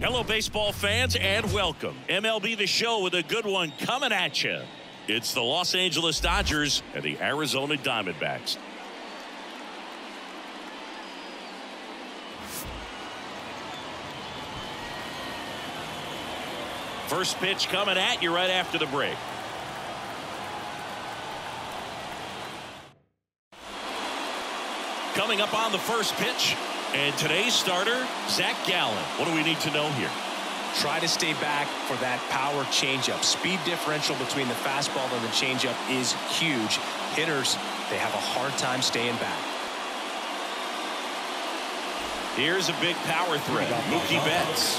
Hello, baseball fans, and welcome. MLB The Show with a good one coming at you. It's the Los Angeles Dodgers and the Arizona Diamondbacks. First pitch coming at you right after the break. Coming up on the first pitch, and today's starter, Zach Gallen. What do we need to know here? Try to stay back for that power changeup. Speed differential between the fastball and the changeup is huge. Hitters, they have a hard time staying back. Here's a big power threat. Mookie Betts.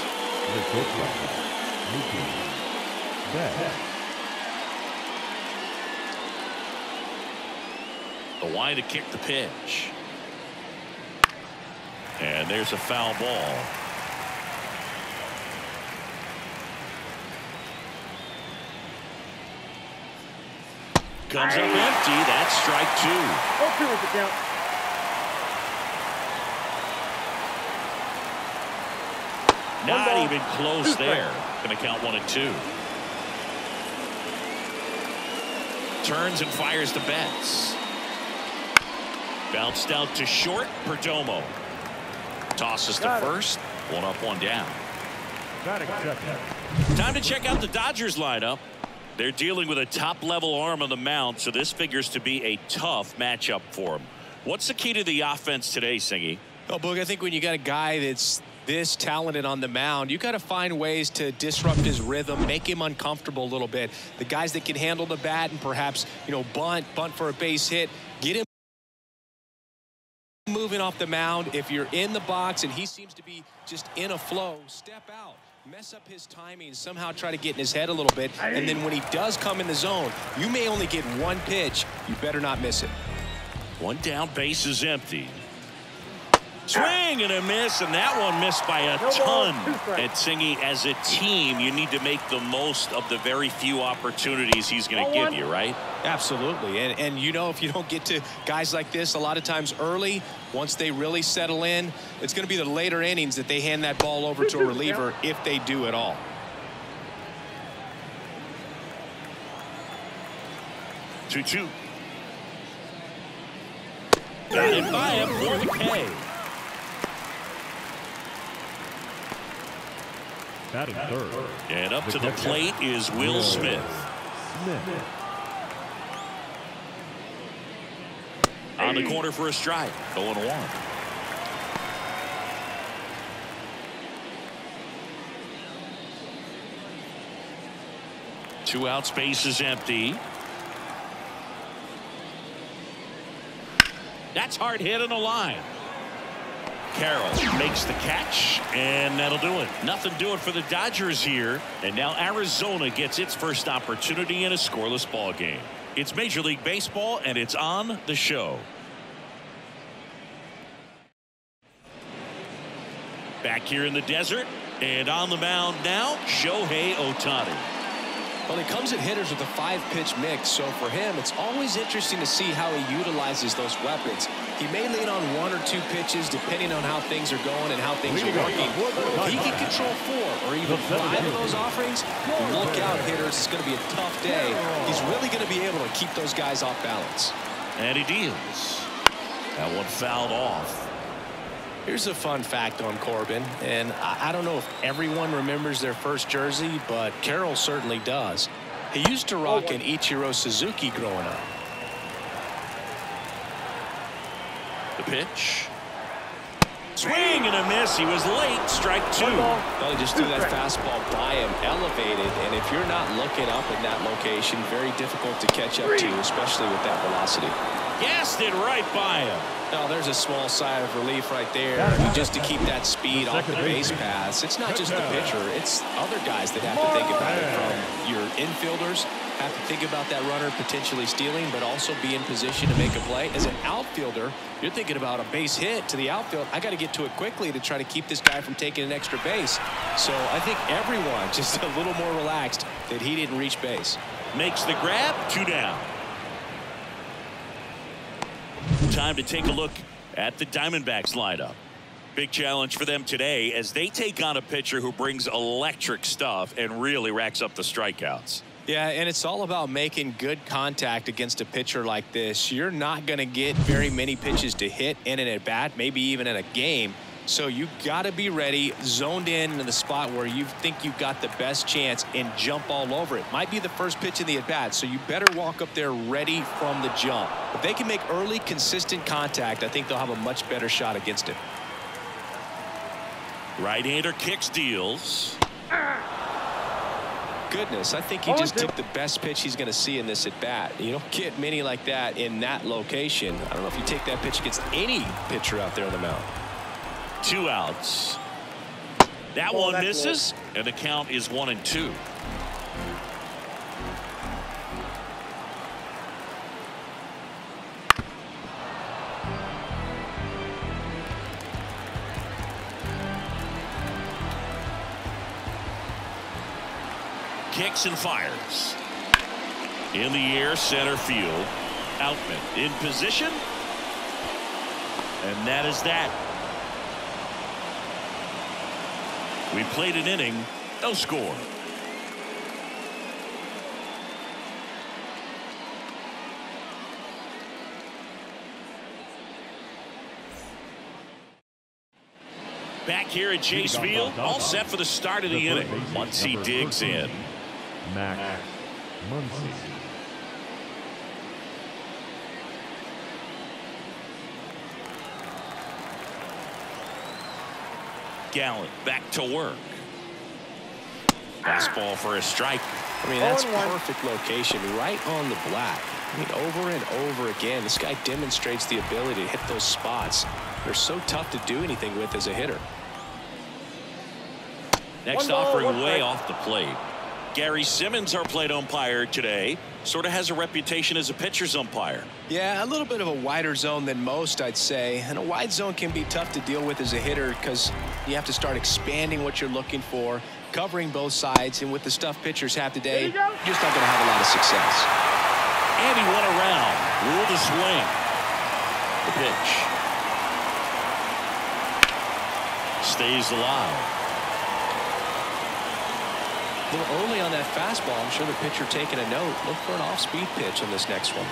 The line to kick the pitch. And there's a foul ball. Comes up empty. That's strike two. Okay with the count. Not even close there. Going to count 1-2. Turns and fires to Betts. Bounced out to short. Perdomo tosses to first. One up, one down. Time to check out the Dodgers lineup. They're dealing with a top-level arm on the mound, so this figures to be a tough matchup for them. What's the key to the offense today, Singy? Well, Boog, I think when you got a guy that's this talented on the mound, you got to find ways to disrupt his rhythm, make him uncomfortable a little bit. The guys that can handle the bat and perhaps, bunt for a base hit, get him moving off the mound. If you're in the box and he seems to be just in a flow, step out. Mess up his timing, somehow try to get in his head a little bit, and then when he does come in the zone, you may only get one pitch. You better not miss it. One down, base is empty. Swing and a miss, and that one missed by a ton. And Singy, as a team, you need to make the most of the very few opportunities he's going to give you, right? Absolutely. And if you don't get to guys like this a lot of times early, once they really settle in, it's going to be the later innings that they hand that ball over to a reliever, if they do at all. Two. Batted by him for the K. And up to the plate is Will Smith. On the corner for a strike. 0-1. Two outs, base is empty. That's hard hit on the line. Carroll makes the catch, and that'll do it. Nothing doing for the Dodgers here. And now Arizona gets its first opportunity in a scoreless ball game. It's Major League Baseball, and it's on the show. Back here in the desert, and on the mound now, Shohei Ohtani. Well, he comes at hitters with a 5-pitch mix, so for him, it's always interesting to see how he utilizes those weapons. He may lean on 1 or 2 pitches depending on how things are going and how things are working. If he can control 4 or even 5 of those offerings, look out, hitters. It's going to be a tough day. He's really going to be able to keep those guys off balance. And he deals. That one fouled off. Here's a fun fact on Corbin, and I don't know if everyone remembers their first jersey, but Carroll certainly does. He used to rock an Ichiro Suzuki growing up. The pitch. Swing and a miss. He was late. Strike two. Well, he just threw that fastball by him, elevated, and if you're not looking up in that location, very difficult to catch up to, especially with that velocity. Gassed it right by him. Now, there's a small sigh of relief right there. I mean, just to keep that speed off the base paths. It's not just the pitcher. It's other guys that have to think about it. From your infielders have to think about that runner potentially stealing, but also be in position to make a play. As an outfielder, you're thinking about a base hit to the outfield. I got to get to it quickly to try to keep this guy from taking an extra base. So I think everyone just a little more relaxed that he didn't reach base. Makes the grab. 2 down. Time to take a look at the Diamondbacks lineup. Big challenge for them today as they take on a pitcher who brings electric stuff and really racks up the strikeouts. Yeah, and it's all about making good contact against a pitcher like this. You're not going to get very many pitches to hit in an at-bat, maybe even in a game. So you got to be ready, zoned in the spot where you think you've got the best chance and jump all over it. Might be the first pitch in the at-bat, so you better walk up there ready from the jump. If they can make early, consistent contact, I think they'll have a much better shot against it. Right-hander kicks, deals. Goodness, I think he just took the best pitch he's going to see in this at-bat. You don't get many like that in that location. I don't know if you take that pitch against any pitcher out there on the mound. 2 outs. That one misses, and the count is 1-2. Kicks and fires. In the air, center field. Outman in position. And that is that. We played an inning, no score. Back here at Chase Field, all set for the start of the inning. Once he digs in. Max Muncy. Gallant back to work. Fastball for a strike. I mean, that's perfect location, right on the black. I mean, over and over again, this guy demonstrates the ability to hit those spots. They're so tough to do anything with as a hitter. Next offering way off the plate. Gary Simmons, our plate umpire today, sort of has a reputation as a pitcher's umpire. Yeah, a little bit of a wider zone than most, I'd say. And a wide zone can be tough to deal with as a hitter because you have to start expanding what you're looking for, covering both sides. And with the stuff pitchers have today, you're just not going to have a lot of success. And he went around, ruled a swing. The pitch. Stays alive. A little early on that fastball. I'm sure the pitcher taking a note. Look for an off-speed pitch on this next one.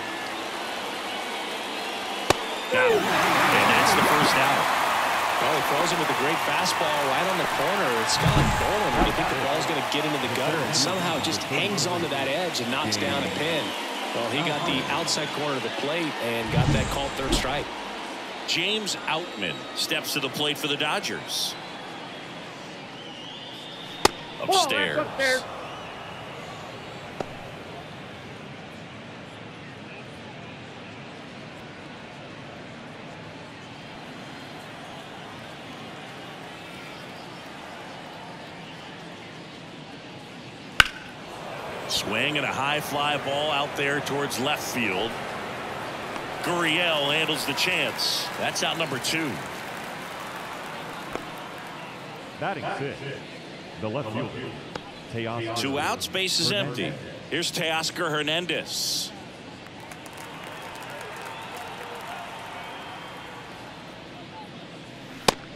And that's the first out. Well, he throws him with a great fastball right on the corner. It's kind of like bowling. You think the ball's going to get into the gutter and somehow just hangs onto that edge and knocks down a pin. Well, he got the outside corner of the plate and got that called third strike. James Outman steps to the plate for the Dodgers. Upstairs. Swing and a high fly ball out there towards left field. Gurriel handles the chance. That's out number 2. Batting fifth, the left fielder, Teoscar. 2 outs, base is empty. Here's Teoscar Hernandez.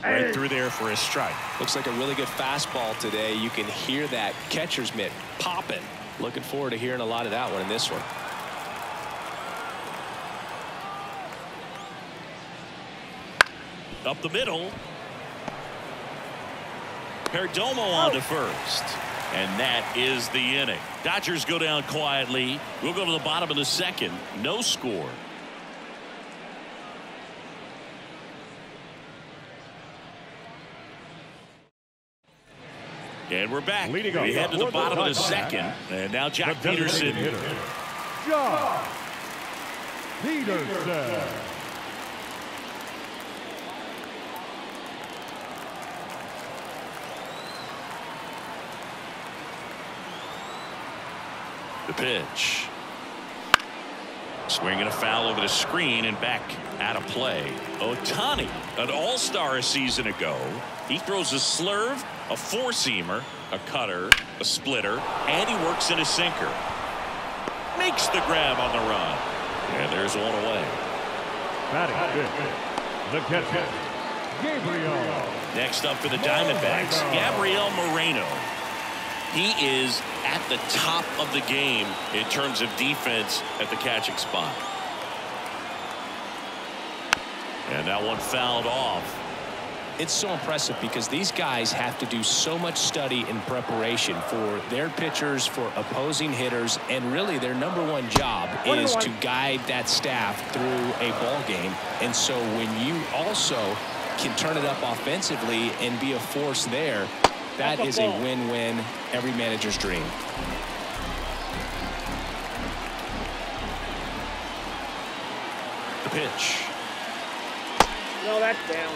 Right through there for a strike. Looks like a really good fastball today. You can hear that catcher's mitt popping. Looking forward to hearing a lot of that one in this one. Up the middle. Perdomo on to first. And that is the inning. Dodgers go down quietly. We'll go to the bottom of the second. No score. And we're back. We head to the bottom of the second. And now Jack Peterson. Jack Peterson. The pitch. Swinging a foul over the screen and back out of play. Ohtani, an all-star a season ago. He throws a slurve, a four-seamer, a cutter, a splitter, and he works in a sinker. Makes the grab on the run. And there's one away. Batting fifth, the catcher, Gabriel. Next up for the Diamondbacks, Gabriel Moreno. He is at the top of the game in terms of defense at the catching spot. And that one fouled off. It's so impressive because these guys have to do so much study and preparation for their pitchers, for opposing hitters, and really their #1 job is to guide that staff through a ball game. And so when you also can turn it up offensively and be a force there, that is a win-win, every manager's dream. The pitch. No, that's down.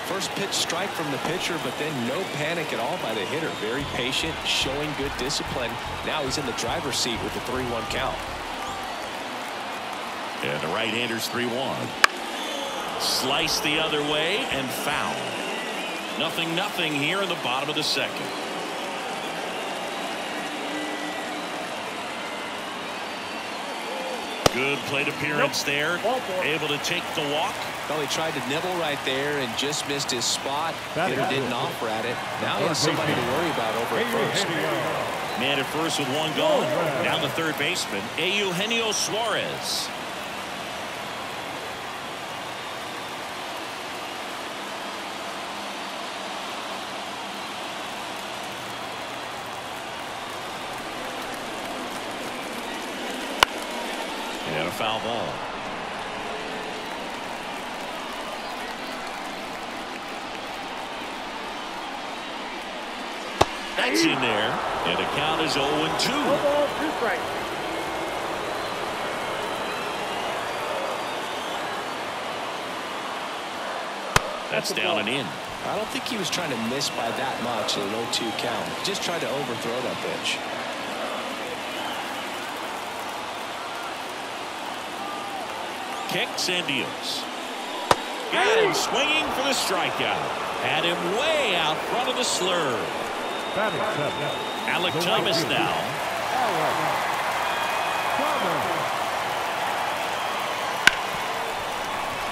First pitch strike from the pitcher, but then no panic at all by the hitter. Very patient, showing good discipline. Now he's in the driver's seat with the 3-1 count. And the right-hander's 3-1. Slice the other way and foul. 0-0 here in the bottom of the second. Good plate appearance there. Able to take the walk. Well, he tried to nibble right there and just missed his spot. Hitter didn't offer at it. Now he has somebody to worry about over at first. Man at first with one gone. Down the third baseman, Eugenio Suarez. And a foul ball. That's in there. And the count is 0-2. No ball, 2 strikes. That's down and in. I don't think he was trying to miss by that much in an 0-2 count. Just tried to overthrow that pitch. Kicks and deals. Got him swinging for the strikeout. Had him way out front of the slurve. Alec Thomas now.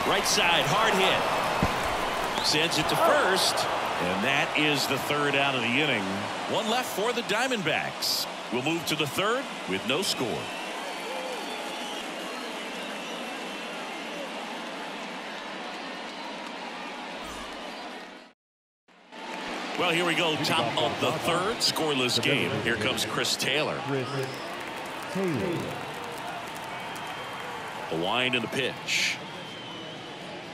Right side, hard hit. Sends it to first. And that is the third out of the inning. One left for the Diamondbacks. We'll move to the third with no score. Well, here we go. Top of the third, scoreless game. Here comes Chris Taylor. The wind and the pitch.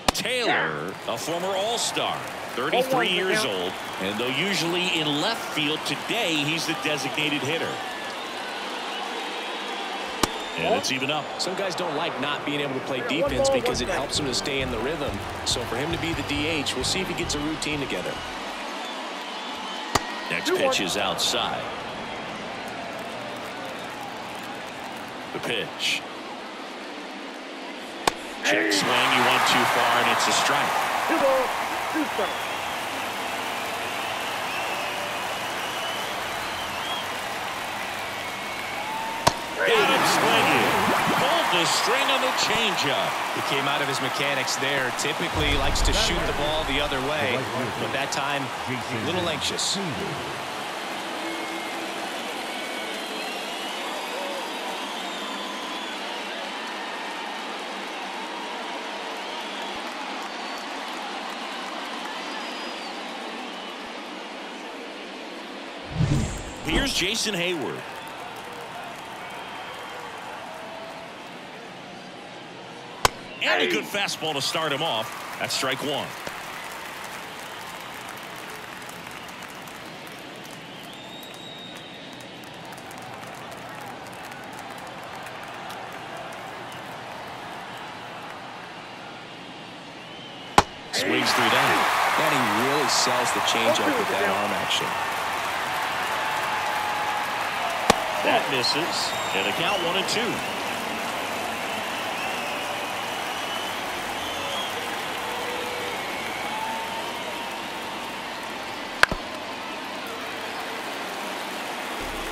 Taylor, a former All-Star, 33 years old, and though usually in left field, today he's the designated hitter. And it's even up. Some guys don't like not being able to play defense because it helps them to stay in the rhythm. So for him to be the DH, we'll see if he gets a routine together. Next pitch is outside. The pitch. Check swing. He went too far, and it's a strike. 2 balls, 2 strikes. Got him swinging. Pulled the string on the changeup. He came out of his mechanics there. Typically he likes to shoot the ball the other way, but that time a little anxious. Here's Jason Hayward. And a good fastball to start him off. That's strike 1. Swings through that. And he really sells the changeup with that arm action. That misses. And the count 1-2.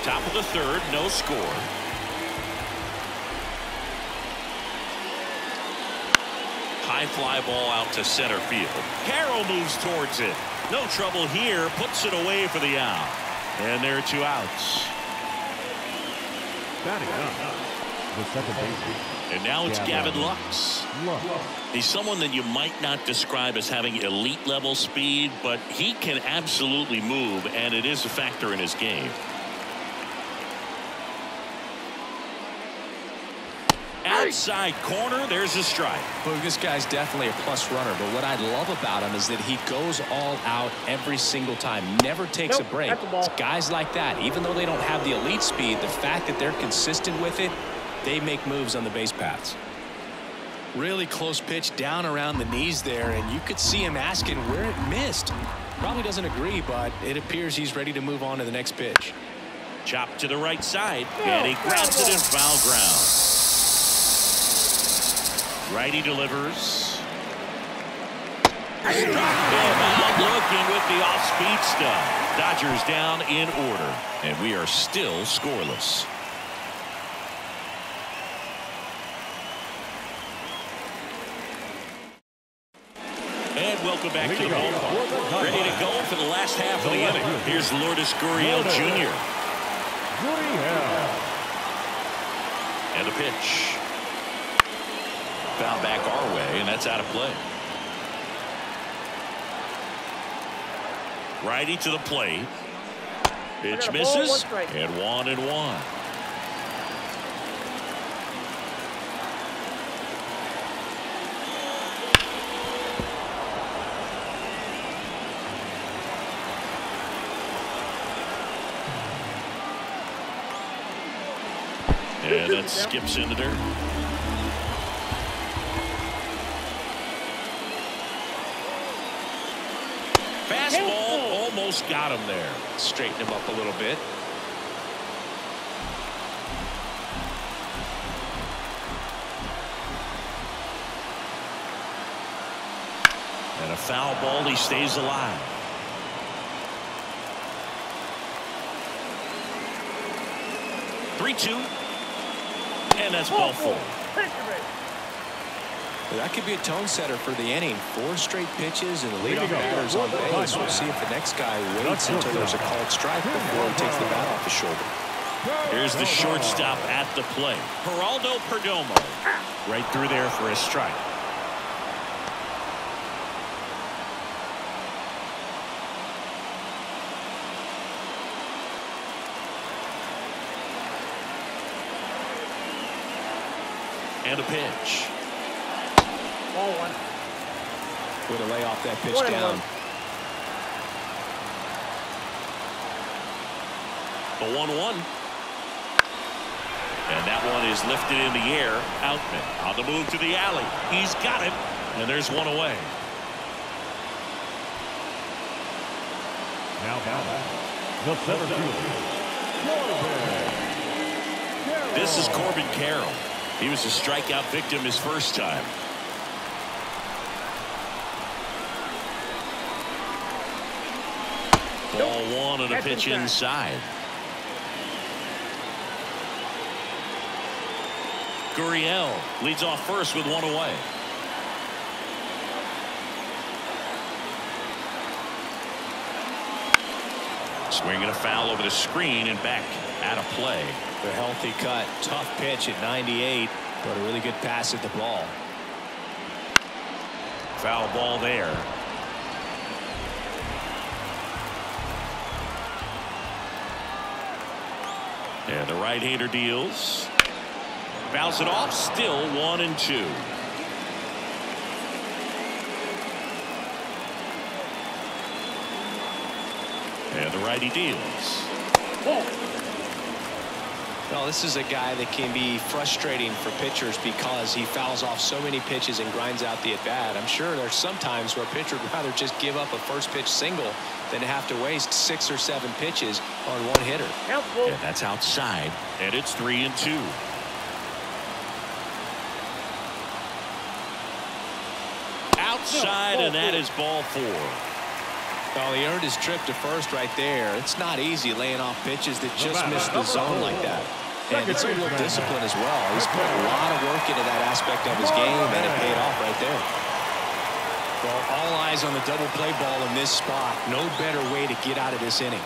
Top of the third, no score. High high fly ball out to center field. Carroll moves towards it. No trouble here. Puts it away for the out. And there are 2 outs. Batting up, the second baseman. And now it's Gavin Lux. He's someone that you might not describe as having elite level speed, but he can absolutely move, and it is a factor in his game. Outside corner, there's a strike. Look, this guy's definitely a plus runner, but what I love about him is that he goes all out every single time, never takes a break. It's guys like that, even though they don't have the elite speed, the fact that they're consistent with it, they make moves on the base paths. Really close pitch down around the knees there, and you could see him asking where it missed. Probably doesn't agree, but it appears he's ready to move on to the next pitch. Chopped to the right side, and he grabs it in foul ground. Righty delivers. Struck him out looking with the off-speed stuff. Dodgers down in order, and we are still scoreless. And welcome back to the ballpark. Ready to go for the last half of the inning. Here's Lourdes Gurriel Jr. And a pitch. Foul back our way, and that's out of play. Righty to the plate. Pitch misses, and 1-1. And that skips into dirt. Fastball almost got him there. Straighten him up a little bit. And a foul ball, he stays alive. Three-two. And that's ball 4. That could be a tone setter for the inning. 4 straight pitches and the leadoff batter's on base. We'll see if the next guy waits until there's a called strike before he takes the bat off his shoulder. Here's the shortstop at the plate. Geraldo Perdomo. Right through there for a strike. And a pitch. Ball 1. Way to lay off that pitch down. The 1-1. And that one is lifted in the air. Outman on the move to the alley. He's got it. And there's one away. Now batting, the center fielder. This is Corbin Carroll. He was a strikeout victim his first time. Ball 1 and a pitch inside. Gurriel leads off first with 1 away. Swinging a foul over the screen and back out of play. The healthy cut, tough pitch at 98, but a really good pass at the ball. Foul ball there. And the right-hander deals. Bounce it off, still 1-2. And the righty deals. Well, this is a guy that can be frustrating for pitchers because he fouls off so many pitches and grinds out the at-bat. I'm sure there's some times where a pitcher would rather just give up a first pitch single than to have to waste 6 or 7 pitches on one hitter. And that's outside, and it's 3-2. Outside, and that is ball 4. Well, he earned his trip to first right there. It's not easy laying off pitches that just miss the zone like that. And it's a real discipline as well. He's put a lot of work into that aspect of his game, and it paid off right there. Well, all eyes on the double play ball in this spot. No better way to get out of this inning.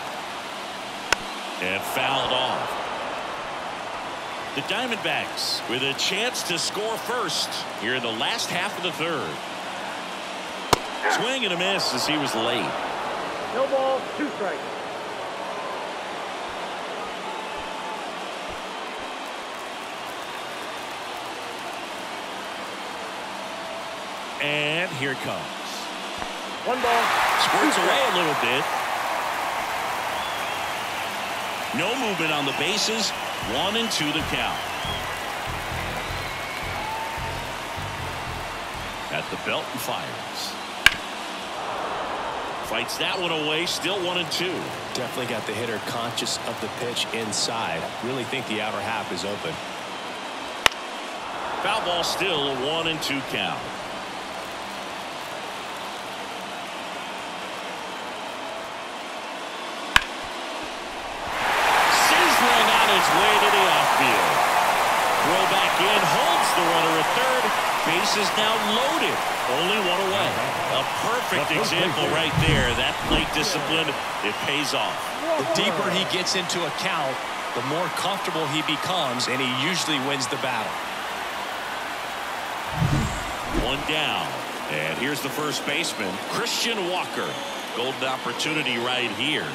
And fouled off. The Diamondbacks with a chance to score first here in the last half of the third. Swing and a miss as he was late. No ball, 2 strikes. And here it comes. 1 ball. Squirts away a little bit. No movement on the bases. 1-2 the count. At the belt and fires. Fights that one away. Still 1-2. Definitely got the hitter conscious of the pitch inside. Really think the outer half is open. Foul ball, still a 1-2 count. Sizzling on its way to the outfield. Throw back in, holds the runner at third. Bases now loaded. Only 1 away. A perfect example right there. That plate discipline, it pays off. The deeper he gets into a count, the more comfortable he becomes, and he usually wins the battle. 1 down. And here's the first baseman, Christian Walker. Golden opportunity right here.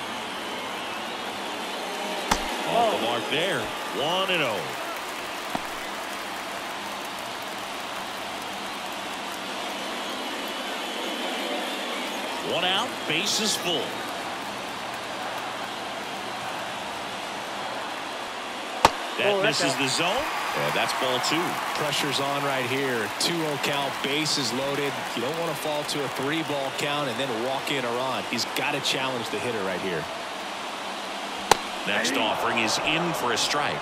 Off the mark there. 1-0. One out, bases full. That misses the zone, and that's ball 2. Pressure's on right here. 2-0 count, bases loaded. You don't want to fall to a 3-ball count and then walk in or on. He's got to challenge the hitter right here. Next offering is in for a strike.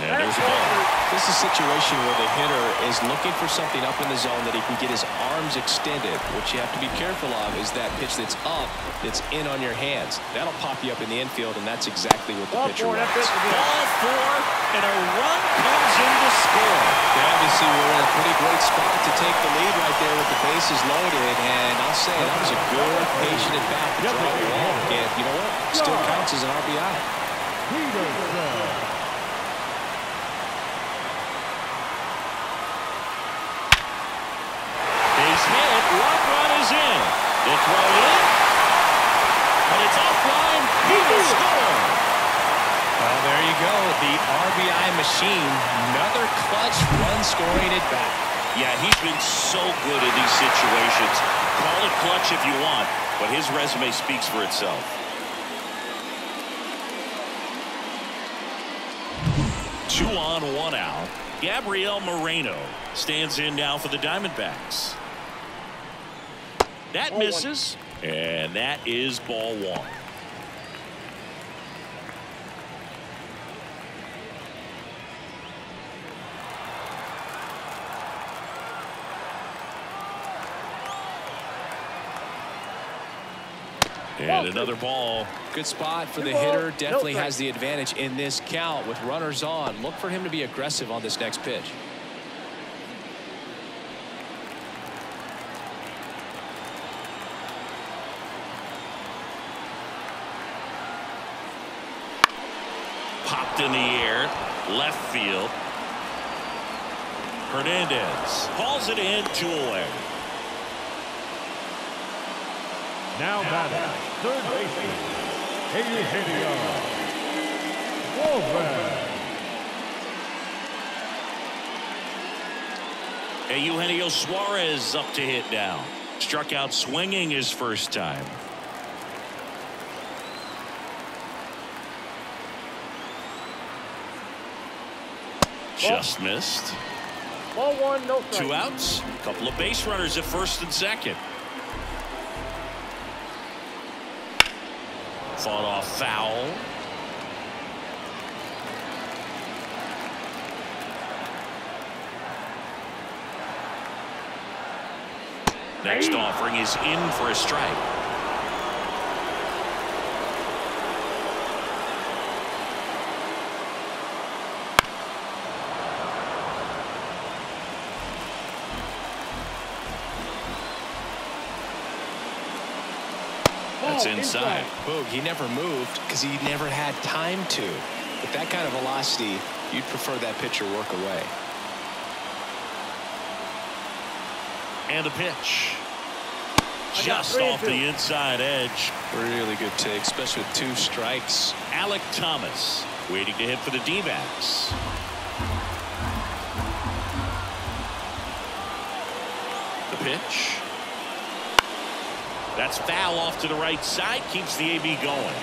And there's a ball. This is a situation where the hitter is looking for something up in the zone that he can get his arms extended. What you have to be careful of is that pitch that's up, that's in on your hands. That'll pop you up in the infield, and that's exactly what the pitcher wants. Ball 4, and a run comes in to score. Obviously, we're in a pretty great spot to take the lead right there with the bases loaded, and I'll say that was a good, patient at bat to draw the walk, and you know what? Still counts as an RBI. Run is in. They throw it in. But it's offline. He will score. Well, there you go. The RBI machine. Another clutch run scoring at bat. Yeah, he's been so good in these situations. Call it clutch if you want, but his resume speaks for itself. Two on, 1 out. Gabriel Moreno stands in now for the Diamondbacks. That misses, and that is ball 1. And another ball. Good spot for the hitter. Definitely has the advantage in this count with runners on. Look for him to be aggressive on this next pitch. Popped in the air, left field. Hernandez hauls it in, 2 away. Now batting, third baseman, Eugenio Suarez. Eugenio Suarez up to hit now. Struck out swinging his first time. Just missed. Ball 1, no strike. 2 outs. A couple of base runners at first and second. Fought off foul. Next offering is in for a strike. That's inside. Boog, he never moved because he never had time to. With that kind of velocity, you'd prefer that pitcher work away. And a pitch. Just off the inside edge. Really good take, especially with 2 strikes. Alek Thomas waiting to hit for the D-backs. The pitch. That's foul off to the right side. Keeps the AB going.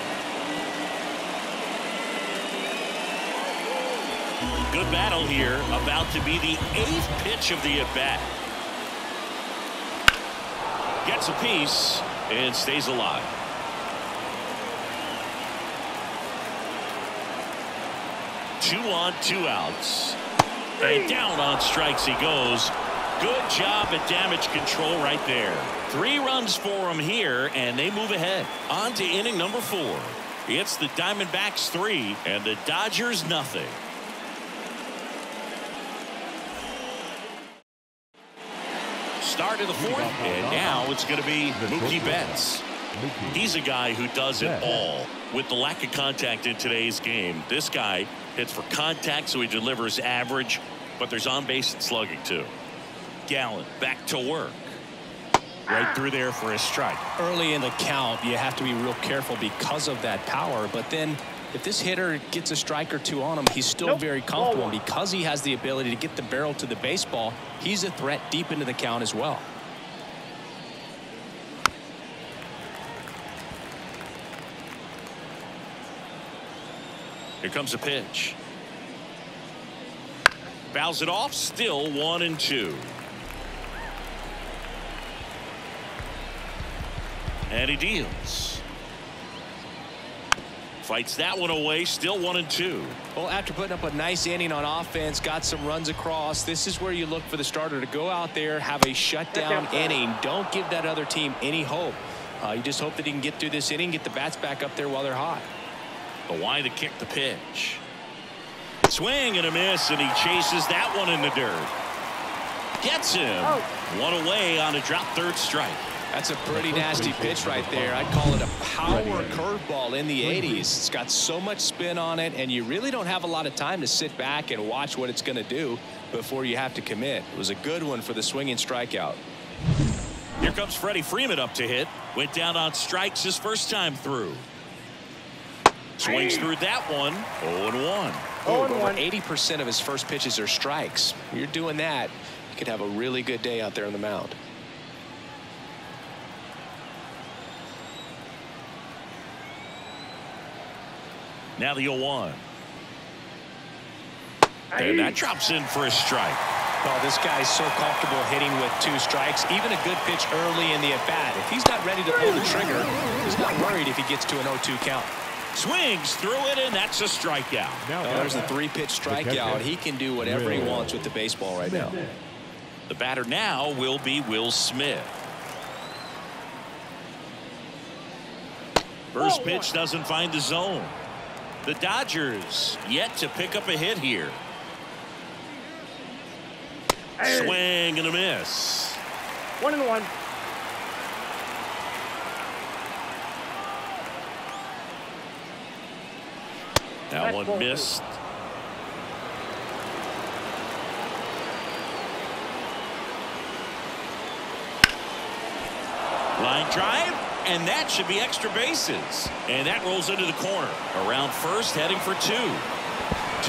Good battle here. About to be the 8th pitch of the at-bat. Gets a piece and stays alive. Two on, 2 outs. And down on strikes he goes. Good job at damage control right there. 3 runs for him here, and they move ahead. On to inning number 4. It's the Diamondbacks 3 and the Dodgers nothing. Start of the 4th, and now it's going to be Mookie Betts. He's a guy who does it all. With the lack of contact in today's game, this guy hits for contact, so he delivers average, but there's on-base and slugging too. Gallen back to work. Right through there for a strike. Early in the count, you have to be real careful because of that power, but then if this hitter gets a strike or 2 on him, he's still very comfortable. And because he has the ability to get the barrel to the baseball, he's a threat deep into the count as well. Here comes a pitch. Fouls it off. Still 1-2. And he deals. Fights that one away. Still 1-2. Well, after putting up a nice inning on offense, got some runs across, this is where you look for the starter to go out there, have a shutdown inning. Don't give that other team any hope. You just hope that he can get through this inning, get the bats back up there while they're hot. But why to kick the pitch? Swing and a miss, and he chases that one in the dirt. Gets him. One away on a drop 3rd strike. That's a pretty nasty pitch right there. I'd call it a power curveball in the 80s. It's got so much spin on it, and you really don't have a lot of time to sit back and watch what it's going to do before you have to commit. It was a good one for the swinging strikeout. Here comes Freddie Freeman up to hit. Went down on strikes his first time through. Swings through that one. 0-1. Over 80% of his first pitches are strikes. When you're doing that, you could have a really good day out there on the mound. Now the 0-1. And that drops in for a strike. Oh, this guy's so comfortable hitting with 2 strikes. Even a good pitch early in the at-bat. If he's not ready to pull the trigger, he's not worried if he gets to an 0-2 count. Swings through it, and that's a strikeout. There's the 3-pitch strikeout. He can do whatever he wants with the baseball right now. The batter now will be Will Smith. First pitch doesn't find the zone. The Dodgers yet to pick up a hit here. Swing and a miss. 1-1. That one missed. Line drive, and that should be extra bases. And that rolls into the corner. Around first, heading for 2.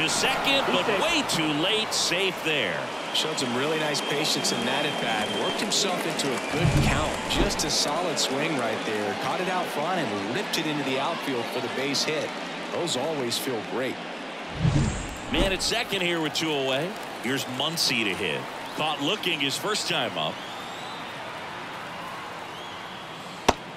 To second, but way too late. Safe there. Showed some really nice patience in that at-bat. Worked himself into a good count. Just a solid swing right there. Caught it out front and ripped it into the outfield for the base hit. Those always feel great. Man at second here with 2 away. Here's Muncy to hit. Caught looking his first time up.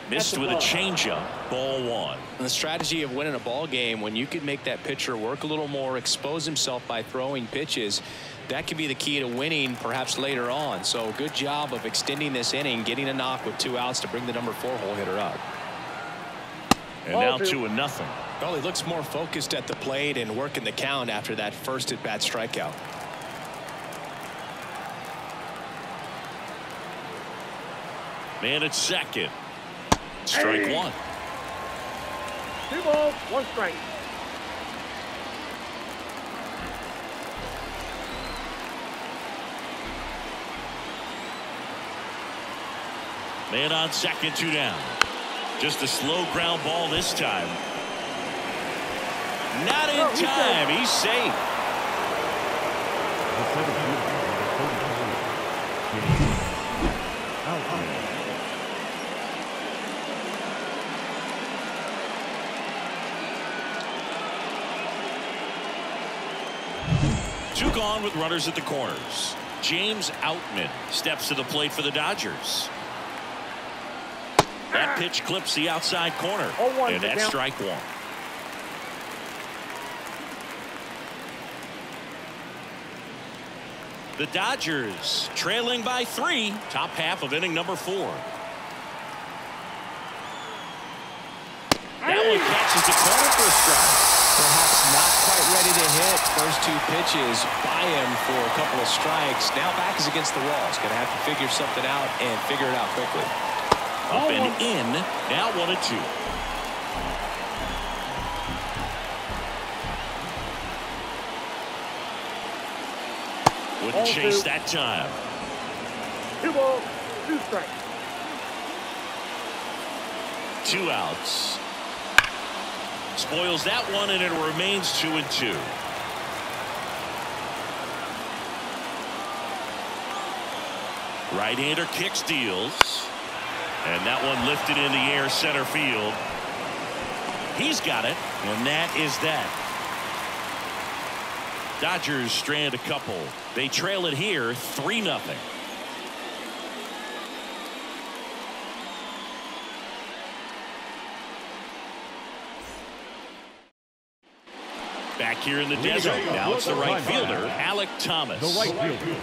Missed with a changeup. Ball 1. And the strategy of winning a ball game, when you can make that pitcher work a little more, expose himself by throwing pitches, that could be the key to winning perhaps later on. So good job of extending this inning, getting a knock with 2 outs to bring the number 4 hole hitter up. And now 2-0. Well, he looks more focused at the plate and working the count after that first at-bat strikeout. Man at second. Strike 1. 2 balls, 1 strike. Man on second, 2 down. Just a slow ground ball this time. Not in time. He's safe. Two gone with runners at the corners. James Outman steps to the plate for the Dodgers. That pitch clips the outside corner. And that's strike 1. The Dodgers trailing by 3. Top half of inning number 4. That one catches the corner for a strike. Perhaps not quite ready to hit. First 2 pitches by him for a couple of strikes. Now back is against the wall. He's going to have to figure something out and figure it out quickly. Up and in. Now 1-2. Wouldn't chase that time. 2 balls, 2 strikes. 2 outs. Spoils that one, and it remains 2-2. Right-hander kicks, deals. And that one lifted in the air center field. He's got it, and that is that. Dodgers strand a couple. They trail it here 3-0. Back here in the desert. Now it's the right fielder, Alec Thomas. The right fielder,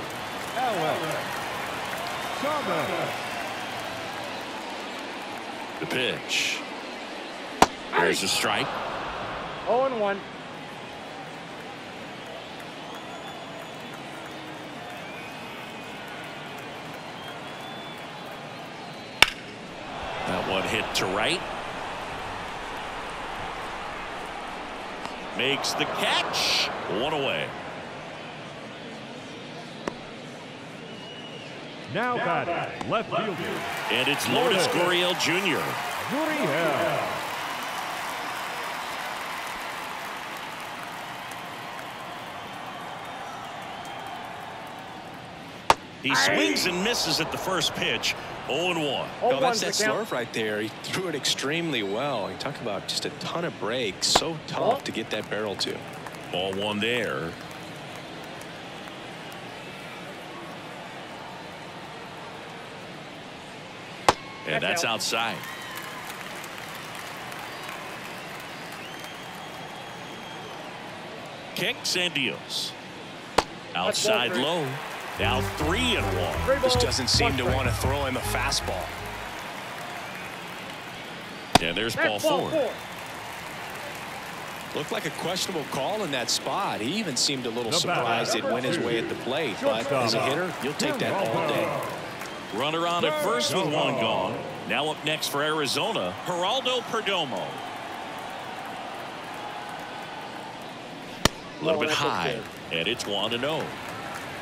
Alec Thomas. The pitch. There's a strike. 0-1. That one hit to right. Makes the catch. 1 away. Now batting, left fielder. And it's Lourdes Gurriel Jr. Gurriel. He swings and misses at the first pitch. 0-1. Oh, that's that slurve right there. He threw it extremely well. You talk about just a ton of breaks. So tough to get that barrel to. Ball 1 there. And that's outside. Kicks and deals. Outside low. Now 3-1. This doesn't seem to want to throw him a fastball. And there's ball 4. Looked like a questionable call in that spot. He even seemed a little surprised it went his way at the plate. But as a hitter, you'll take that all day. Runner on at first with 1 gone. Now up next for Arizona, Geraldo Perdomo. A little bit high, and it's 1-0.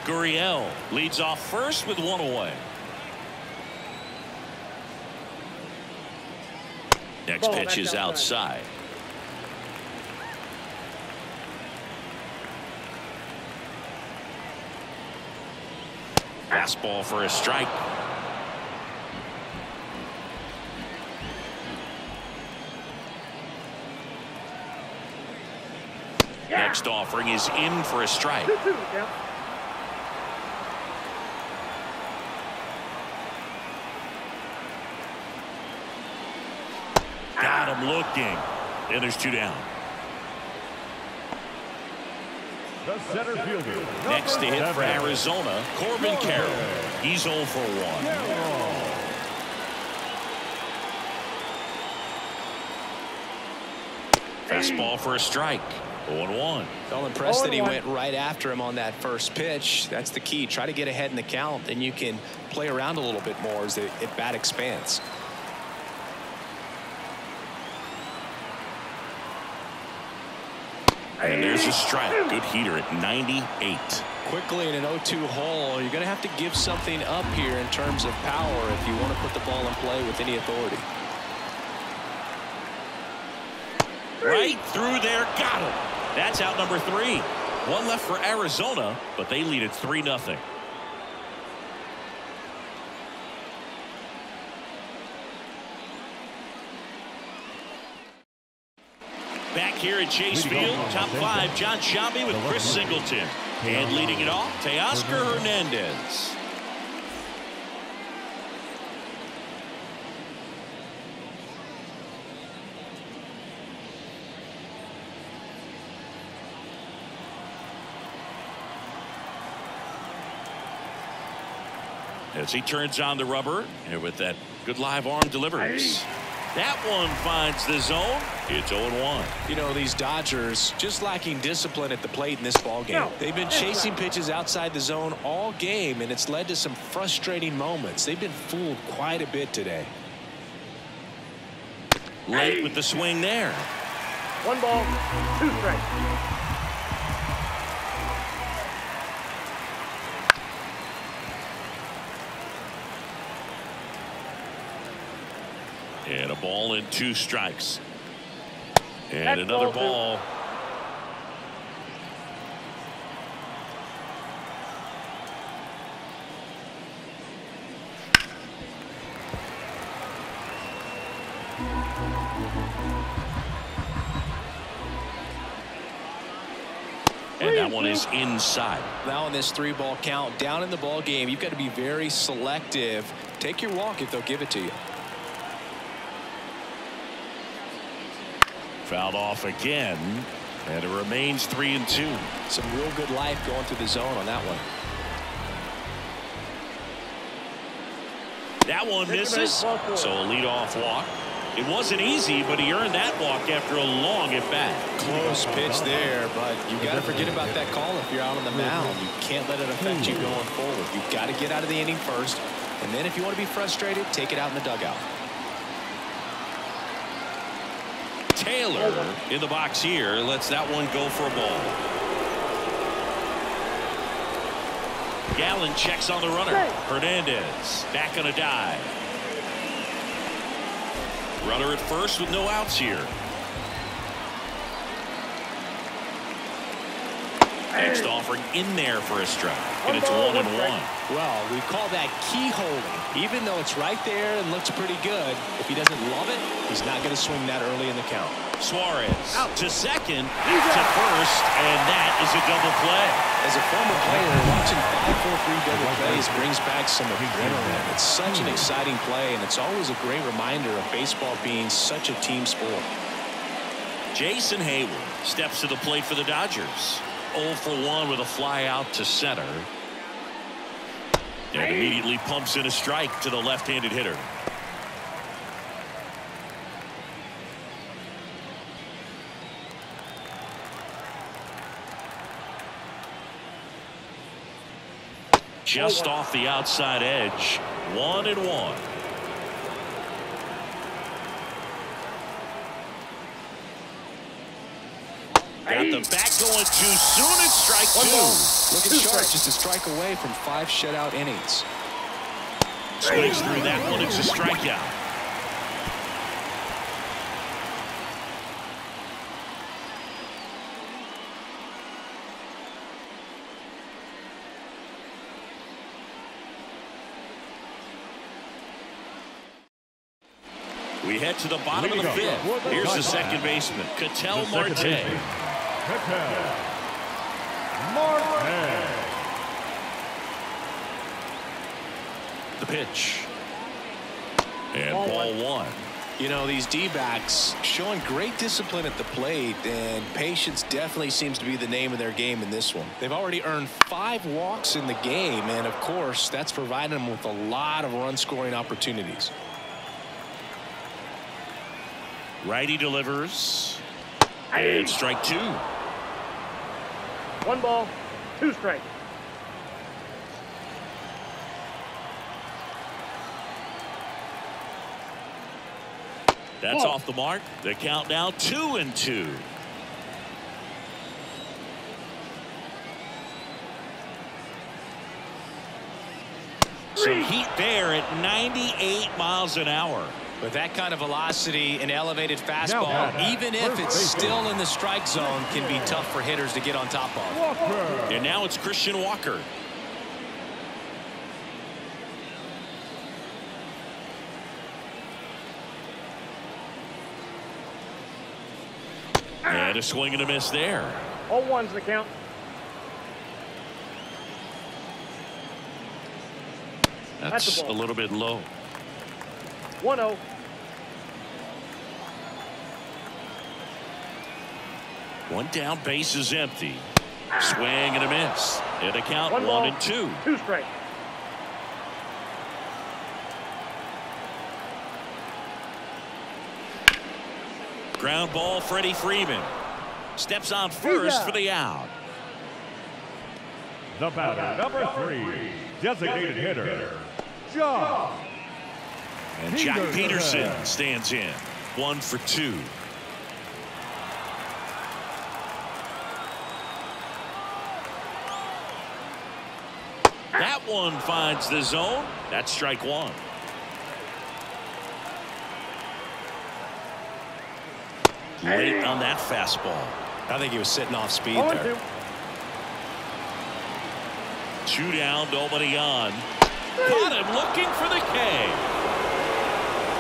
Gurriel leads off first with 1 away. Next pitch is outside. Fastball for a strike. Next offering is in for a strike. Got him looking. And there's 2 down. The center fielder. Next to hit for Arizona, Corbin Carroll. He's 0 for 1. Fastball for a strike. 0-1. Felt impressed that he went right after him on that first pitch. That's the key. Try to get ahead in the count, then you can play around a little bit more as the at bat expands. And there's a strike. Good heater at 98. Quickly in an 0-2 hole, you're going to have to give something up here in terms of power if you want to put the ball in play with any authority. Right through there. Got him. That's out number 3. One left for Arizona, but they lead at 3-0. Back here at Chase Field, top 5, John Shambi with Chris Singleton. And leading it off, Teoscar Hernandez. As he turns on the rubber, and with that good live arm delivers. That one finds the zone. It's 0-1. You know, these Dodgers just lacking discipline at the plate in this ball game. They've been chasing pitches outside the zone all game, and it's led to some frustrating moments. They've been fooled quite a bit today. Late with the swing there. 1 ball, 2 strikes. And a ball and 2 strikes. And another ball. And that one is inside. Now in this 3-ball count, down in the ball game, you've got to be very selective. Take your walk if they'll give it to you. Fouled off again, and it remains 3-2. Some real good life going through the zone on that one. That one misses, so a leadoff walk. It wasn't easy, but he earned that walk after a long at-bat. Close pitch there, but you got to forget about that call if you're out on the mound. You can't let it affect you going forward. You've got to get out of the inning first, and then if you want to be frustrated, take it out in the dugout. Taylor in the box here lets that one go for a ball. Gallen checks on the runner. Hernandez back on a dive. Runner at first with no outs here. Next offering in there for a strike, and it's 1-1. Well, we call that keyholing. Even though it's right there and looks pretty good, if he doesn't love it, he's not going to swing that early in the count. Suarez to second, to first, and that is a double play. As a former player, watching 5-4-3 double plays brings back some adrenaline. It's such an exciting play, and it's always a great reminder of baseball being such a team sport. Jason Hayward steps to the plate for the Dodgers. 0 for 1 with a fly out to center. And immediately pumps in a strike to the left-handed hitter. Just off the outside edge. 1-1. Got the bat going too soon. It's strike 2. Looking sharp, just a strike away from 5 shutout innings. Swings through that one. It's a strikeout. We head to the bottom of the 5th. Here's the second baseman, Ketel Marte. The pitch. And ball 1. You know, these D-backs showing great discipline at the plate, and patience definitely seems to be the name of their game in this one. They've already earned 5 walks in the game, and of course, that's provided them with a lot of run-scoring opportunities. Righty delivers. And strike 2. 1 ball, 2 strikes. That's off the mark. The count now 2-2. Some heat there at 98 miles an hour. With that kind of velocity and elevated fastball, even if it's still in the strike zone, can be tough for hitters to get on top of. And now it's Christian Walker. And a swing and a miss there. All ones the count. That's a little bit low. 1-0. One down, base is empty. Swing and a miss. And a count 1-2. 2 strikes. Ground ball, Freddie Freeman. Steps on first for the out. The batter, number 3, designated hitter, John. And Jack Peterson stands in. 1 for 2. That one finds the zone. That's strike 1. Late on that fastball. I think he was sitting off speed there. 2 down, nobody on. Caught him looking for the K.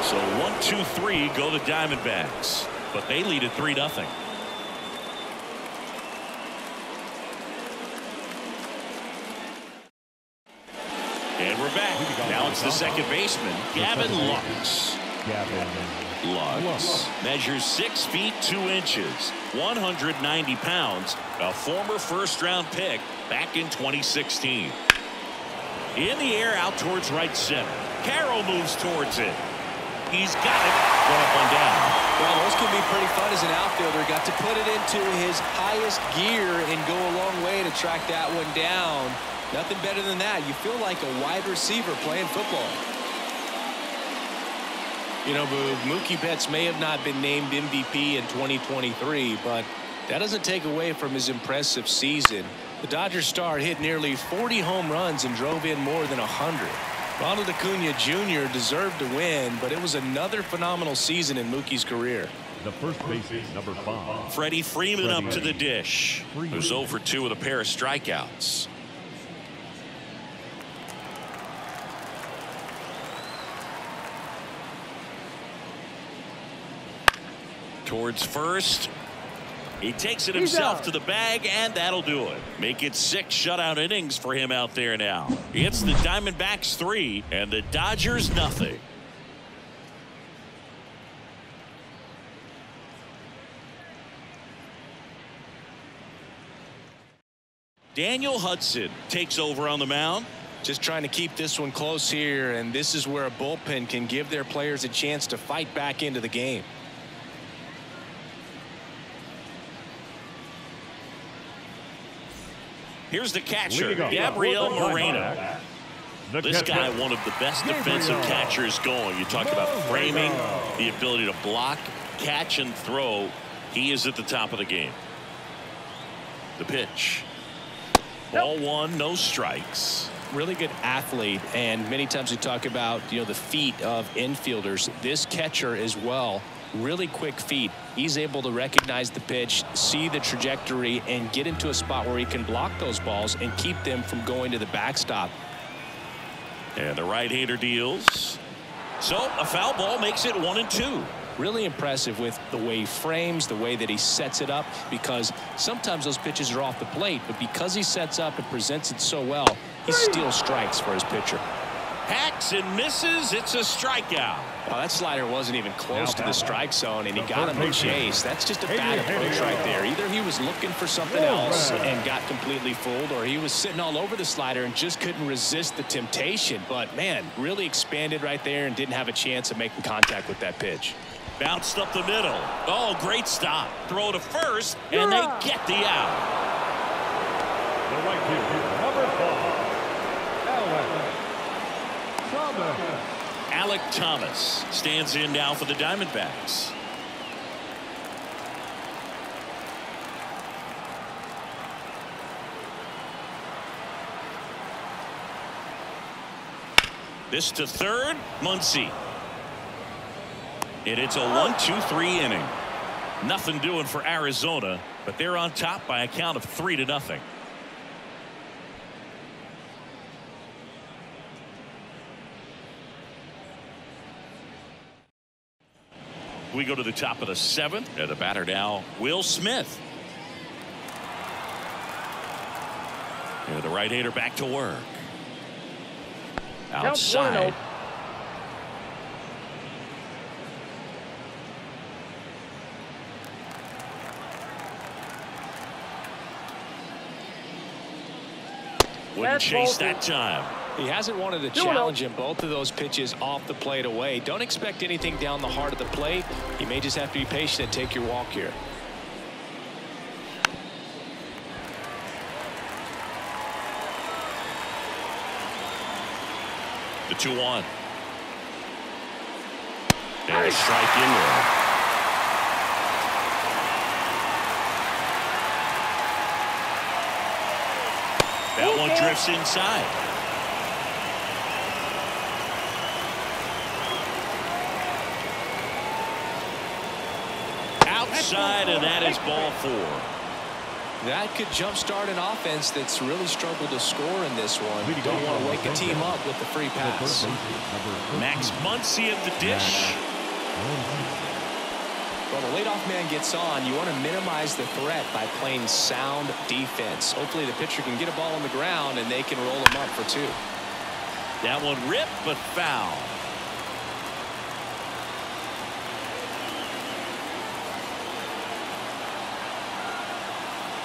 So 1, 2, 3 go the Diamondbacks, but they lead at 3-0. And we're back. Now it's the second baseman, Gavin Lux. Lux measures 6 feet 2 inches, 190 pounds, a former first-round pick back in 2016. In the air out towards right center. Carroll moves towards it. He's got it. Going up and down. Well, those can be pretty fun as an outfielder. Got to put it into his highest gear and go a long way to track that one down. Nothing better than that. You feel like a wide receiver playing football. You know, Mookie Betts may have not been named MVP in 2023, but that doesn't take away from his impressive season. The Dodgers star hit nearly 40 home runs and drove in more than 100. Ronald Acuna Jr. deserved to win, but it was another phenomenal season in Mookie's career. The first baseman, number 5. Freddie Freeman up to the dish. Who's 0 for 2 with a pair of strikeouts. Towards first. He takes it himself to the bag, and that'll do it. Make it 6 shutout innings for him out there now. It's the Diamondbacks 3 and the Dodgers nothing. Daniel Hudson takes over on the mound. Just trying to keep this one close here, and this is where a bullpen can give their players a chance to fight back into the game. Here's the catcher, Gabriel Moreno. This guy, one of the best defensive catchers going. You talk about framing, the ability to block, catch, and throw. He is at the top of the game. The pitch. Ball 1, no strikes. Really good athlete, and many times we talk about, you know, the feet of infielders. This catcher as well. Really quick feet. He's able to recognize the pitch, see the trajectory, and get into a spot where he can block those balls and keep them from going to the backstop. And the right-hander deals. So a foul ball makes it 1-2. Really impressive with the way he frames, the way that he sets it up, because sometimes those pitches are off the plate, but because he sets up and presents it so well, he steals strikes for his pitcher. Hacks and misses. It's a strikeout. Well, that slider wasn't even close to the strike zone, and he got him a chase. That's just a bad approach right there. Either he was looking for something else and got completely fooled, or he was sitting all over the slider and just couldn't resist the temptation. But, man, really expanded right there and didn't have a chance of making contact with that pitch. Bounced up the middle. Oh, great stop. Throw to first, and they get the out. The right fielder, number 5, Alec Thomas stands in now for the Diamondbacks. This to third, Muncy. And it's a 1-2-3 inning. Nothing doing for Arizona, but they're on top by a count of 3-0. We go to the top of the 7th. And the batter now, Will Smith. And the right-hander back to work. Outside. Wouldn't chase that time. He hasn't wanted to challenge him both of those pitches off the plate away. Don't expect anything down the heart of the plate. You may just have to be patient and take your walk here. The 2-1. And a strike in there. That one drifts inside. Outside, and that is ball 4. That could jumpstart an offense that's really struggled to score in this one. You don't want to wake a team up with the free pass. Max Muncy at the dish. Well, the leadoff man gets on. You want to minimize the threat by playing sound defense. Hopefully the pitcher can get a ball on the ground and they can roll him up for 2. That one ripped, but foul.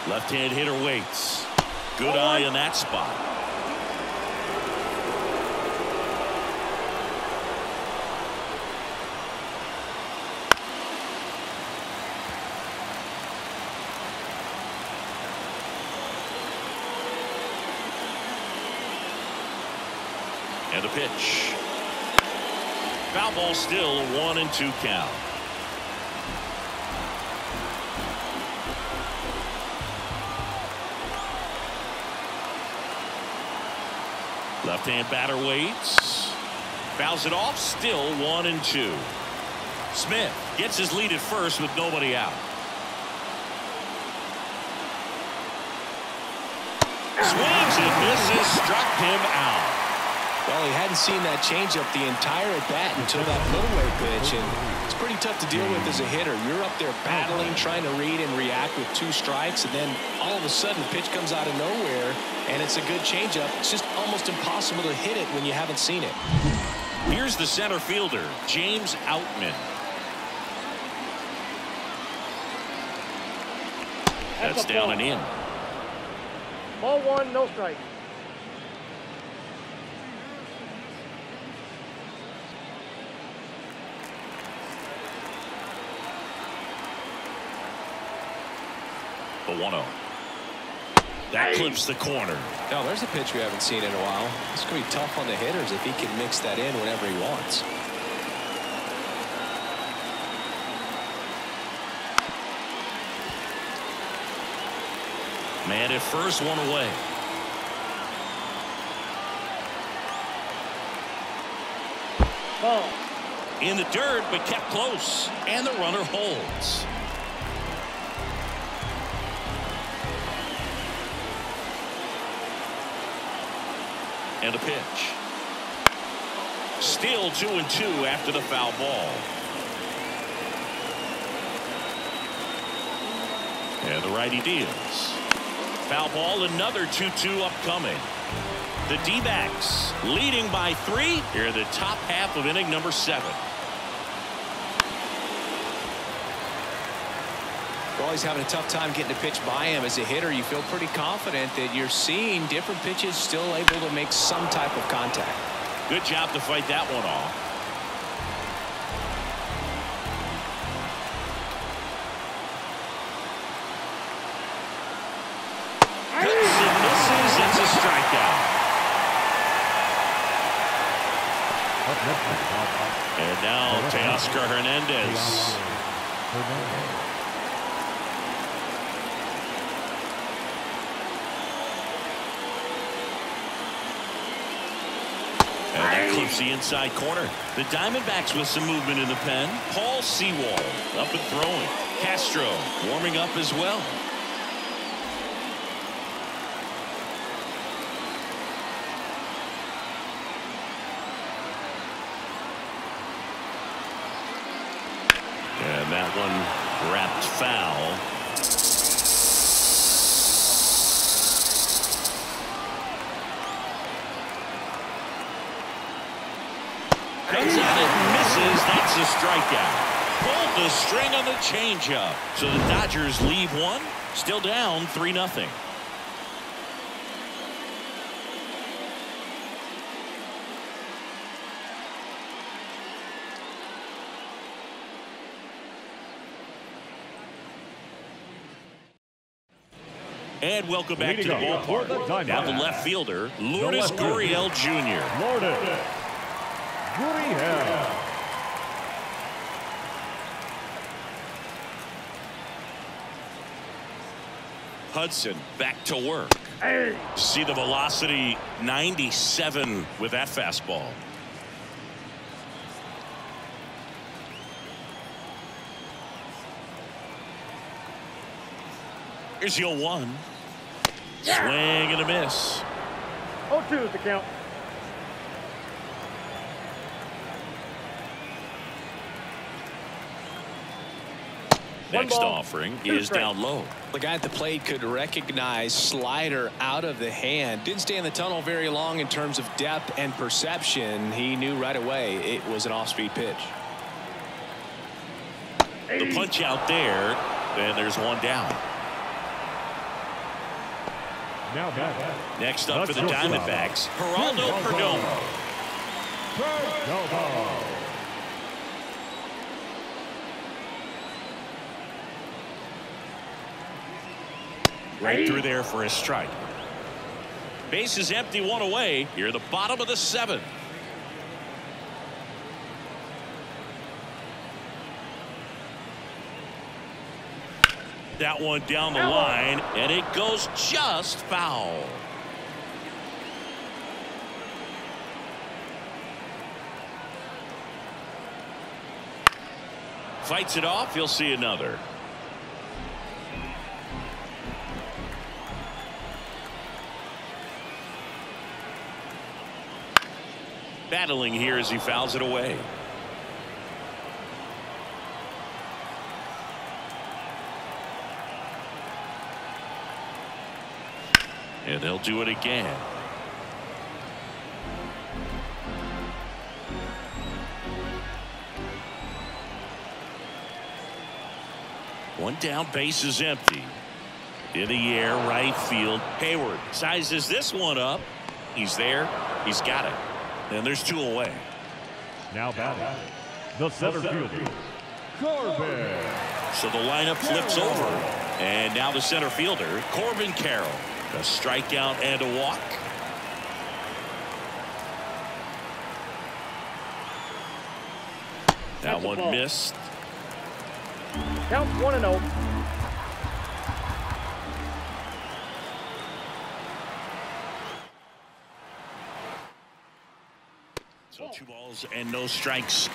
Left-hand hitter waits. Good eye in that spot. And the pitch. Foul ball still, a 1-2 count. Left-hand batter waits. Fouls it off. Still 1-2. Smith gets his lead at first with nobody out. Swings and misses. Struck him out. Well, he hadn't seen that changeup the entire at bat until that put-away pitch, and it's pretty tough to deal with as a hitter. You're up there battling, trying to read and react with 2 strikes, and then all of a sudden, the pitch comes out of nowhere, and it's a good changeup. It's just almost impossible to hit it when you haven't seen it. Here's the center fielder, James Outman. That's down and in. Ball 1, no strike. The 1-0. That clips the corner. Now, there's a pitch we haven't seen in a while. It's going to be tough on the hitters if he can mix that in whenever he wants. Man at first, 1 away. Ball. In the dirt, but kept close. And the runner holds. And a pitch. Still 2-2 after the foul ball. And the righty deals. Foul ball, another 2-2 upcoming. The D-backs leading by 3 here in the top half of inning number 7. Well, he's having a tough time getting a pitch by him. As a hitter, you feel pretty confident that you're seeing different pitches still able to make some type of contact. Good job to fight that one off. Cuts and misses. It's a strikeout. And now Teoscar Hernandez. And that clips the inside corner. The Diamondbacks with some movement in the pen. Paul Sewald up and throwing. Castro warming up as well. And that one wrapped foul. Comes out and misses. That's a strikeout. Pulled the string on the changeup. So the Dodgers leave one. Still down 3-0. And welcome back to the ballpark. Now the left fielder, Lourdes Gurriel Jr. Lourdes Gurriel. Hudson back to work. See the velocity, 97 with that fastball. Here's your 1. Swing and a miss. 0-2 is the count. Next offering is down low. The guy at the plate could recognize slider out of the hand. Didn't stay in the tunnel very long in terms of depth and perception. He knew right away it was an off-speed pitch. The punch out there, and there's one down. Next up for the Diamondbacks, Geraldo Perdomo. Right through there for a strike. Base is empty, 1 away. Here the bottom of the 7th. That one down the line, and it goes just foul. Fights it off. You'll see another. Battling here as he fouls it away. And they'll do it again. One down, base is empty. In the air, right field. Hayward sizes this one up. He's there. He's got it. And there's 2 away. Now batting the center fielder, Corbin. So the lineup flips over. And now the center fielder, Corbin Carroll. A strikeout and a walk. That one missed. Count 1-0. So 2 balls and no strikes.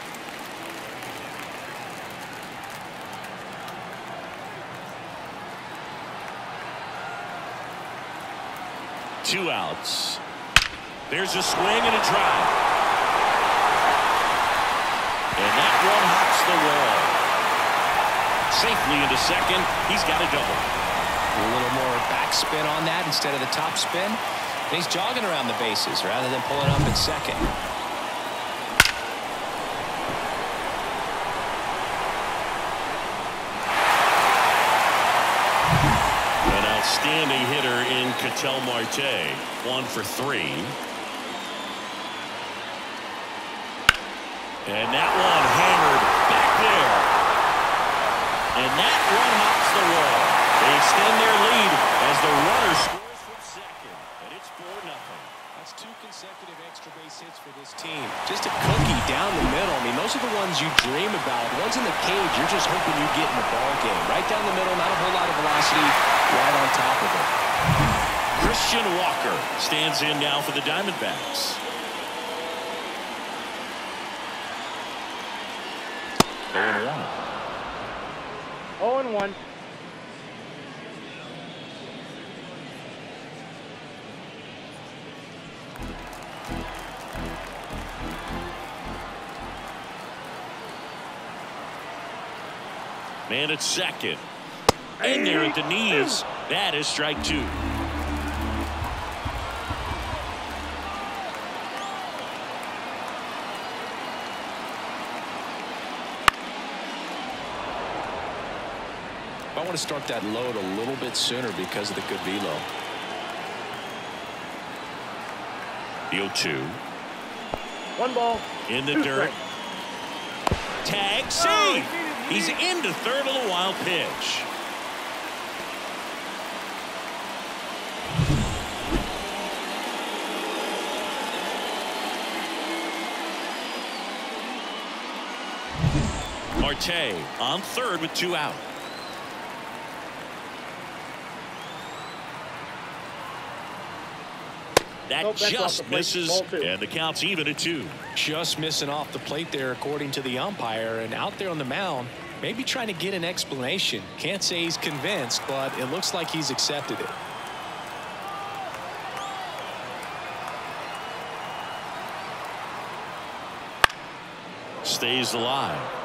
Two outs. There's a swing and a drive. And that one hops the wall. Safely into second. He's got a double. A little more backspin on that instead of the top spin. And he's jogging around the bases rather than pulling up at second. Outstanding hitter in Ketel Marte. 1 for 3. And that one hammered back there. And that one hops the wall. They extend their lead as the runner scores from second. And it's 4-0. That's 2 consecutive extra base hits for this team. Just a cookie down the middle. I mean, those are the ones you dream about. Ones in the cage, you're just hoping you get in the ball game. Right down the middle, not a whole lot of velocity. Right on top of it. Christian Walker stands in now for the Diamondbacks. 0-1. 0-1. Man at second. In there at the knees. That is strike 2. I want to start that load a little bit sooner because of the good velo. The 0-2. 1 ball. In the 2 dirt. strikes. Tag save. He's into third on the wild pitch. Marte on third with 2 out. That Nope, that's off just the plate. misses, Ball 2. and the count's even at 2. Just missing off the plate there, according to the umpire, and out there on the mound, maybe trying to get an explanation. Can't say he's convinced, but it looks like he's accepted it. Stays alive.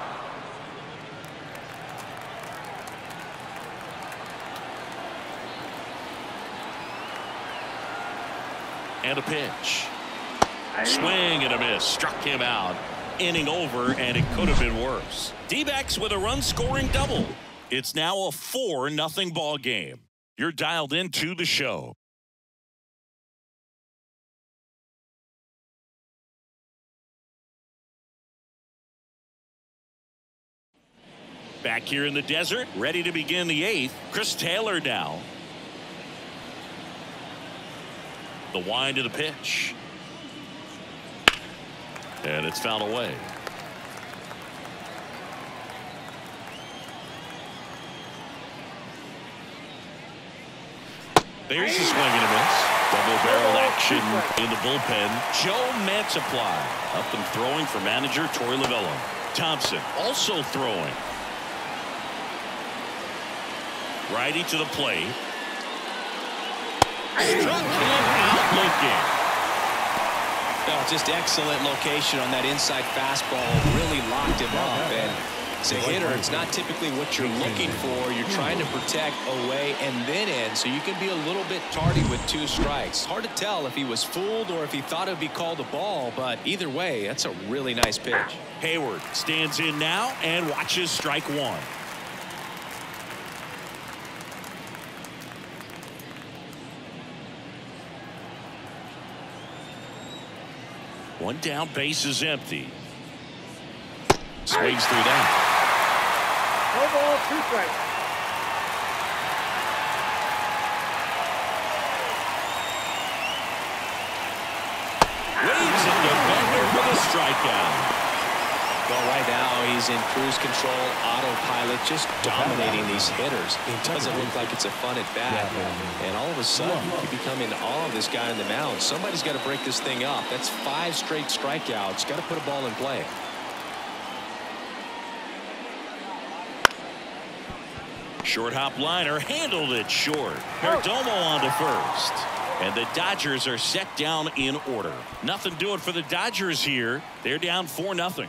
And a pitch. Swing and a miss. Struck him out. Inning over, and it could have been worse. D-backs with a run-scoring double. It's now a 4-0 ball game. You're dialed into the show. Back here in the desert, ready to begin the 8th. Chris Taylor now. The wind of the pitch. And it's fouled away. There's a swing and a miss. Double-barrel action in the bullpen. Joe Mantiply up and throwing for manager Torey Lovullo. Thompson also throwing. Righty to the plate. Struck him out looking. Oh, just excellent location on that inside fastball. Really locked him up. And as a hitter, it's not typically what you're looking for. You're trying to protect away and then in, so you can be a little bit tardy with 2 strikes. Hard to tell if he was fooled or if he thought it would be called a ball, but either way, that's a really nice pitch. Hayward stands in now and watches strike 1. One down, base is empty. Swings through that. No ball, 2 strikes. Waves in the defender for the strikeout. Well, right now he's in cruise control, autopilot, just dominating these hitters. It doesn't look like it's a fun at bat. And all of a sudden, you become in awe of this guy on the mound. Somebody's got to break this thing up. That's 5 straight strikeouts. Got to put a ball in play. Short hop liner handled it short. Perdomo on to first. And the Dodgers are set down in order. Nothing doing for the Dodgers here. They're down 4-0.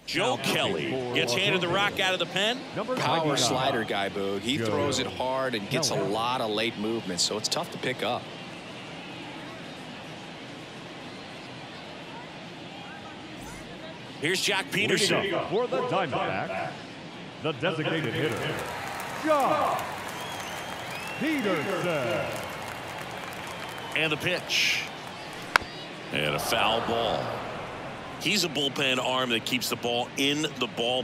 Joe Kelly gets handed the rock out of the pen. Power slider guy, Boog. He throws it hard and gets a lot of late movement, so it's tough to pick up. Here's Jock Peterson. For the Diamondbacks, the designated hitter, Jock Peterson. And the pitch. And a foul ball. He's a bullpen arm that keeps the ball in the ball.